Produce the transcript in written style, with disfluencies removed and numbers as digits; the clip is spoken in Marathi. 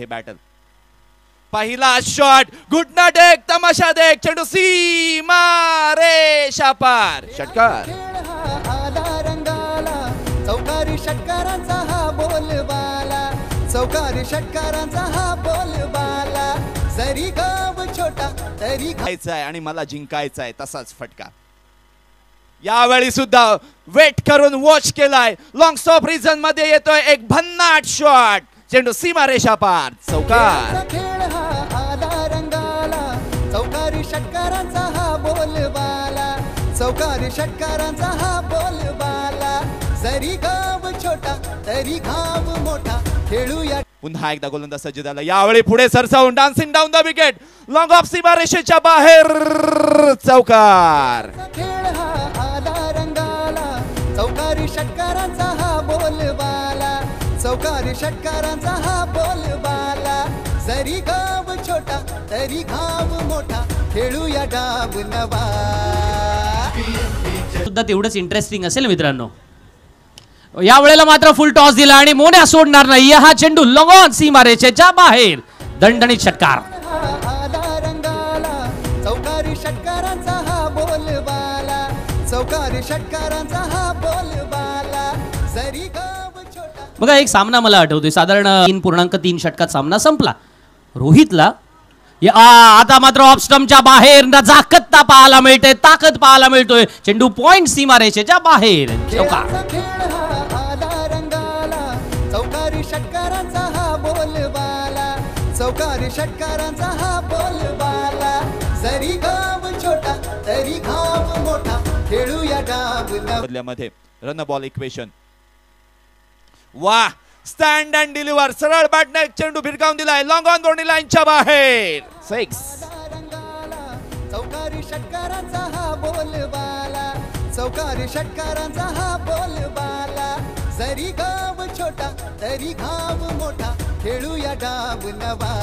हे बॅटल पहिला शॉट घुटना टेक तमाशा देख चेंडू सीमा रेषा पार षटकार चौकारी षटकारांचा हा बोलबाला चौकारी षटकारांचा हा बोलबाला जरी गाव छोटा तरी खायचा आहे आणि मला जिंकायचा आहे तसाच फटका यावेळी सुद्धा वेट करून वॉच केलाय लॉंग स्टॉप रिजन मध्ये येतोय एक भन्नाट शॉट चेंडू सीमा रेषा पार चौकार खेळ हा आला रंगाला चौकारी षटकारांचा हा बोलबाला चौकारी षटकारांचा हा बोलबाला जरी गाव छोटा तरी घाव मोठा खेळूया पुन्हा एकदा गोलंदाज सज्ज झाला यावेळी पुढे सरसावून dancing down the wicket long off सीमा रेषेच्या बाहेर चौकार खेळ हा आला रंगाला चौकारी षटकारांचा हा बोलबाला चौकारी षटकारांचा हा बोलबाला जरी गाव छोटा तरी घाव मोठा खेळूया डाब नवा सुद्धा तेवढंच इंटरेस्टिंग असेल मित्रांनो। या वेळेला मात्र फुल टॉस दिला आणि मोन्या सोडणार नाही हा चेंडू लॉंग ऑन सीमा रेषेच्या बाहेर दणदणीत षटकार आला रंगाला चौकारी षटकारांचा हा बोलबाला चौकारी षटकारांचा हा बोलबाला जरी गाव छोटा। बघा एक सामना मला आठवतोय साधारण 3.3 षटकात सामना संपला रोहितला आता मात्र ऑफ स्टंपच्या बाहेर नजाकत पाहायला मिळते ताकद पाहायला मिळतोय चेंडू पॉइंट सीमा रेषेच्या बाहेर चौकारी षटकारांचा हा बोलबाला चौकारी षटकारांचा हा बोलबाला जरी गाव छोटा तरी घाव मोठा खेळूया डाब बदल्यामध्ये रन बॉल इक्वेशन वाह स्टँड अँड डिलिव्हर सरळ बॅटने चेंडू भिरकावून दिलाय लॉंग ऑन दोन्ही लाईनच्या बाहेर 6 चौकारी षटकारांचा हा बोलबाला चौकारी षटकारांचा हा बोलबाला जरी गाव छोटा तरी घाव मोठा खेळूया डाब नवा।